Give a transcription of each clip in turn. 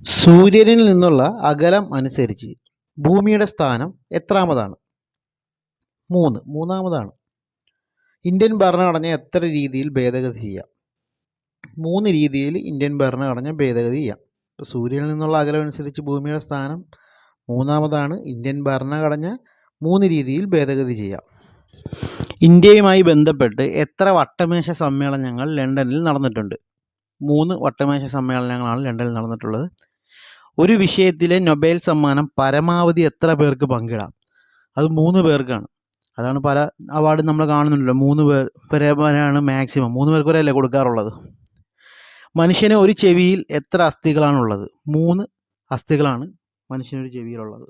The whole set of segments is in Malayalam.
സൂര്യനിൽ നിന്നുള്ള അകലം അനുസരിച്ച് ഭൂമിയുടെ സ്ഥാനം എത്രാമതാണ്? മൂന്നാമതാണ്. ഇന്ത്യൻ ഭരണഘടന എത്ര രീതിയിൽ ഭേദഗതി ചെയ്യാം? 3 രീതിയിൽ ഇന്ത്യൻ ഭരണഘടന ഭേദഗതി ചെയ്യാം. ഇപ്പോൾ സൂര്യനിൽ നിന്നുള്ള അകലം അനുസരിച്ച് ഭൂമിയുടെ സ്ഥാനം മൂന്നാമതാണ്. ഇന്ത്യൻ ഭരണഘടന 3 രീതിയിൽ ഭേദഗതി ചെയ്യാം. ഇന്ത്യയുമായി ബന്ധപ്പെട്ട് എത്ര വട്ടമേശ സമ്മേളനങ്ങൾ ലണ്ടനിൽ നടന്നിട്ടുണ്ട്? 3 വട്ടമേശ സമ്മേളനങ്ങളാണ് ലണ്ടനിൽ നടന്നിട്ടുള്ളത്. ഒരു വിഷയത്തിലെ നൊബേൽ സമ്മാനം പരമാവധി എത്ര പേർക്ക് പങ്കിടാം? അത് 3 പേർക്കാണ്. അതാണ് പല അവാർഡും നമ്മൾ കാണുന്നുണ്ടല്ലോ, 3 പേർ വരെയാണ് മാക്സിമം. 3 പേർക്ക് വരെയല്ലേ കൊടുക്കാറുള്ളത്. മനുഷ്യന് ഒരു ചെവിയിൽ എത്ര അസ്ഥികളാണുള്ളത്? 3 അസ്ഥികളാണ് മനുഷ്യനൊരു ചെവിയിലുള്ളത്.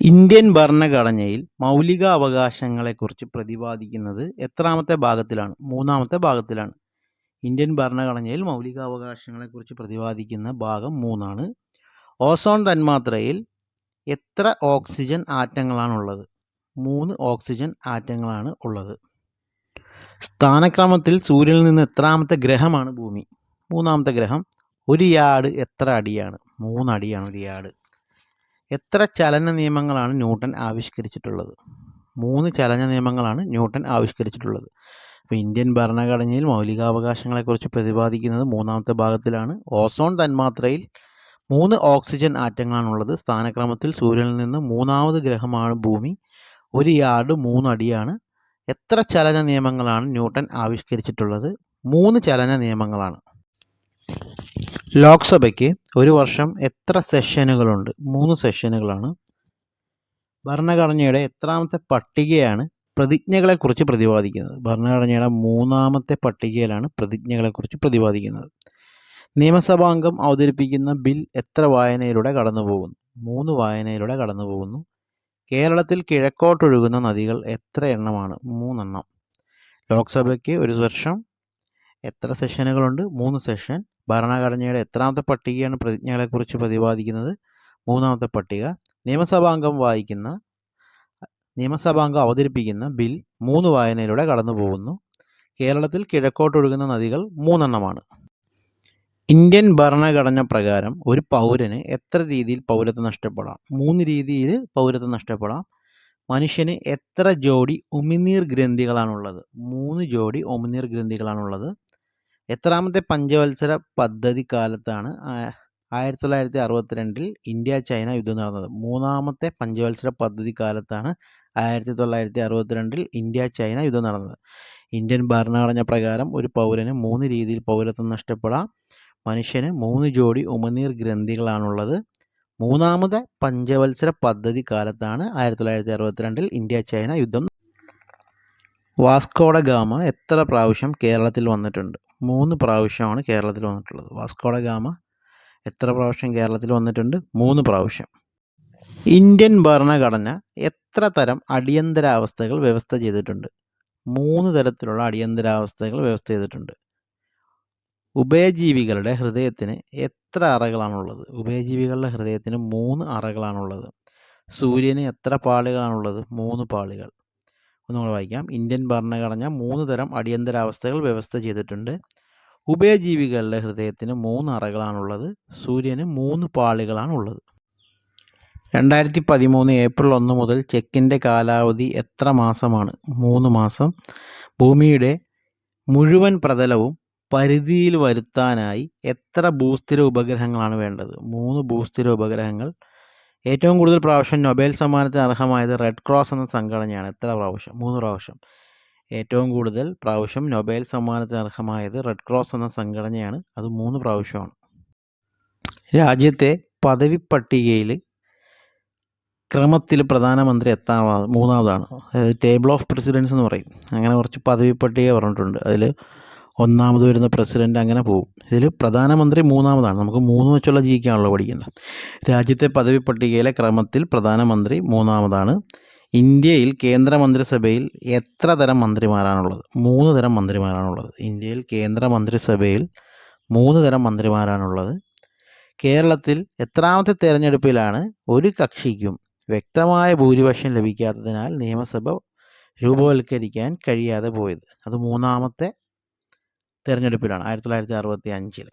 ഇന്ത്യൻ ഭരണഘടനയിൽ മൗലിക അവകാശങ്ങളെക്കുറിച്ച് പ്രതിപാദിക്കുന്നത് എത്രാമത്തെ ഭാഗത്തിലാണ്? 3-ാമത്തെ ഭാഗത്തിലാണ്. ഇന്ത്യൻ ഭരണഘടനയിൽ മൗലികാവകാശങ്ങളെക്കുറിച്ച് പ്രതിപാദിക്കുന്ന ഭാഗം 3ആണ്. ഓസോൺ തന്മാത്രയിൽ എത്ര ഓക്സിജൻ ആറ്റങ്ങളാണുള്ളത്? 3 ഓക്സിജൻ ആറ്റങ്ങളാണ് ഉള്ളത്. സ്ഥാനക്രമത്തിൽ സൂര്യനിൽ നിന്ന് എത്രാമത്തെ ഗ്രഹമാണ് ഭൂമി? 3-ാമത്തെ ഗ്രഹം. ഒരു യാർഡ് എത്ര അടിയാണ്? 3 അടിയാണ് ഒരു യാർഡ്. എത്ര ചലന നിയമങ്ങളാണ് ന്യൂട്ടൺ ആവിഷ്കരിച്ചിട്ടുള്ളത്? 3 ചലന നിയമങ്ങളാണ് ന്യൂട്ടൺ ആവിഷ്കരിച്ചിട്ടുള്ളത്. അപ്പോൾ ഇന്ത്യൻ ഭരണഘടനയിൽ മൗലികാവകാശങ്ങളെക്കുറിച്ച് പ്രതിപാദിക്കുന്നത് 3-ാമത്തെ ഭാഗത്തിലാണ്. Ozone തന്മാത്രയിൽ 3 oxygen ആറ്റങ്ങളാണുള്ളത്. സ്ഥാനക്രമത്തിൽ സൂര്യനിൽ നിന്ന് 3-ാമത് ഗ്രഹമാണ് ഭൂമി. ഒരു യാർഡ് 3 അടിയാണ്. എത്ര ചലന നിയമങ്ങളാണ് ന്യൂട്ടൺ ആവിഷ്കരിച്ചിട്ടുള്ളത്? 3 ചലന നിയമങ്ങളാണ്. ലോക്സഭയ്ക്ക് ഒരു വർഷം എത്ര സെഷനുകളുണ്ട്? 3 സെഷനുകളാണ്. ഭരണഘടനയുടെ എത്രാമത്തെ പട്ടികയാണ് പ്രതിജ്ഞകളെക്കുറിച്ച് പ്രതിപാദിക്കുന്നത്? ഭരണഘടനയുടെ 3-ാമത്തെ പട്ടികയിലാണ് പ്രതിജ്ഞകളെക്കുറിച്ച് പ്രതിപാദിക്കുന്നത്. നിയമസഭാംഗം അവതരിപ്പിക്കുന്ന ബിൽ എത്ര വായനയിലൂടെ കടന്നുപോകുന്നു? 3 വായനയിലൂടെ കടന്നുപോകുന്നു. കേരളത്തിൽ കിഴക്കോട്ടൊഴുകുന്ന നദികൾ എത്ര എണ്ണമാണ്? 3 എണ്ണം. ലോക്സഭയ്ക്ക് ഒരു വർഷം എത്ര സെഷനുകളുണ്ട്? 3 സെഷൻ. ഭരണഘടനയുടെ എത്രാമത്തെ പട്ടികയാണ് പ്രതിജ്ഞകളെക്കുറിച്ച് പ്രതിപാദിക്കുന്നത്? 3-ാമത്തെ പട്ടിക. നിയമസഭാംഗം അവതരിപ്പിക്കുന്ന ബിൽ 3 വായനയിലൂടെ കടന്നു പോകുന്നു. കേരളത്തിൽ കിഴക്കോട്ടൊഴുകുന്ന നദികൾ 3 എണ്ണമാണ്. ഇന്ത്യൻ ഭരണഘടന പ്രകാരം ഒരു പൗരന് എത്ര രീതിയിൽ പൗരത്വം നഷ്ടപ്പെടാം? 3 രീതിയിൽ പൗരത്വം നഷ്ടപ്പെടാം. മനുഷ്യന് എത്ര ജോഡി ഉമിനീർ ഗ്രന്ഥികളാണുള്ളത്? 3 ജോഡി ഉമിനീർ ഗ്രന്ഥികളാണുള്ളത്. എത്രാമത്തെ പഞ്ചവത്സര പദ്ധതി കാലത്താണ് 1962 ഇന്ത്യ ചൈന യുദ്ധം നടന്നത്? 3-ാമത്തെ പഞ്ചവത്സര പദ്ധതി കാലത്താണ് 1962 ഇന്ത്യ ചൈന യുദ്ധം നടന്നത്. ഇന്ത്യൻ ഭരണഘടന പ്രകാരം ഒരു പൗരന് 3 രീതിയിൽ പൗരത്വം നഷ്ടപ്പെടാം. മനുഷ്യന് 3 ജോഡി ഉമിനീർ ഗ്രന്ഥികളാണുള്ളത്. 3-ാമത്തെ പഞ്ചവത്സര പദ്ധതി കാലത്താണ് 1962 ഇന്ത്യ ചൈന യുദ്ധം. വാസ്കോഡ ഗാമ എത്ര പ്രാവശ്യം കേരളത്തിൽ വന്നിട്ടുണ്ട്? 3 പ്രാവശ്യമാണ് കേരളത്തിൽ വന്നിട്ടുള്ളത്. വാസ്കോഡ ഗാമ എത്ര പ്രാവശ്യം കേരളത്തിൽ വന്നിട്ടുണ്ട്? 3 പ്രാവശ്യം. ഇന്ത്യൻ ഭരണഘടന എത്ര തരം അടിയന്തരാവസ്ഥകൾ വ്യവസ്ഥ ചെയ്തിട്ടുണ്ട്? 3 തരത്തിലുള്ള അടിയന്തരാവസ്ഥകൾ വ്യവസ്ഥ ചെയ്തിട്ടുണ്ട്. ഉഭയജീവികളുടെ ഹൃദയത്തിന് എത്ര അറകളാണുള്ളത്? ഉഭയജീവികളുടെ ഹൃദയത്തിന് 3 അറകളാണുള്ളത്. സൂര്യന് എത്ര പാളികളാണുള്ളത്? 3 പാളികൾ. ഒന്നുകൂടെ വായിക്കാം. ഇന്ത്യൻ ഭരണഘടന 3 തരം അടിയന്തരാവസ്ഥകൾ വ്യവസ്ഥ ചെയ്തിട്ടുണ്ട്. ഉഭയജീവികളുടെ ഹൃദയത്തിന് 3 അറകളാണുള്ളത്. സൂര്യന് 3 പാളികളാണുള്ളത്. 2013 ഏപ്രിൽ 1 മുതൽ ചെക്കിൻ്റെ കാലാവധി എത്ര മാസമാണ്? 3 മാസം. ഭൂമിയുടെ മുഴുവൻ പ്രതലവും പരിധിയിൽ വരുത്താനായി എത്ര ഭൂസ്ഥിര ഉപഗ്രഹങ്ങളാണ് വേണ്ടത്? 3 ഭൂസ്ഥിര ഉപഗ്രഹങ്ങൾ. ഏറ്റവും കൂടുതൽ പ്രാവശ്യം നൊബേൽ സമ്മാനത്തിന് അർഹമായത് റെഡ് ക്രോസ് എന്ന സംഘടനയാണ്. എത്ര പ്രാവശ്യം? 3 പ്രാവശ്യം. ഏറ്റവും കൂടുതൽ പ്രാവശ്യം നൊബേൽ സമ്മാനത്തിന് അർഹമായത് റെഡ് ക്രോസ് എന്ന സംഘടനയാണ്. അത് 3 പ്രാവശ്യമാണ്. രാജ്യത്തെ പദവി പട്ടികയിൽ ക്രമത്തിൽ പ്രധാനമന്ത്രി മൂന്നാമതാണ്. അതായത് ടേബിൾ ഓഫ് പ്രസിഡൻസ് എന്ന് പറയും. അങ്ങനെ കുറച്ച് പദവി പട്ടിക പറഞ്ഞിട്ടുണ്ട്. അതിൽ 1ാമത് വരുന്ന പ്രസിഡന്റ് അങ്ങനെ പോകും. ഇതിൽ പ്രധാനമന്ത്രി 3ാമതാണ്. നമുക്ക് 3 വെച്ചുള്ള ജീവിക്കാണല്ലോ പഠിക്കേണ്ടത്. രാജ്യത്തെ പദവി പട്ടികയിലെ ക്രമത്തിൽ പ്രധാനമന്ത്രി 3ാമതാണ്. ഇന്ത്യയിൽ കേന്ദ്രമന്ത്രിസഭയിൽ എത്ര തരം മന്ത്രിമാരാണുള്ളത്? 3 തരം മന്ത്രിമാരാണുള്ളത്. ഇന്ത്യയിൽ കേന്ദ്രമന്ത്രിസഭയിൽ 3 തരം മന്ത്രിമാരാണുള്ളത്. കേരളത്തിൽ എത്രാമത്തെ തെരഞ്ഞെടുപ്പിലാണ് ഒരു കക്ഷിക്കും വ്യക്തമായ ഭൂരിപക്ഷം ലഭിക്കാത്തതിനാൽ നിയമസഭ രൂപവൽക്കരിക്കാൻ കഴിയാതെ പോയത്? അത് 3ാമത്തെ തെരഞ്ഞെടുപ്പിലാണ്, 1965.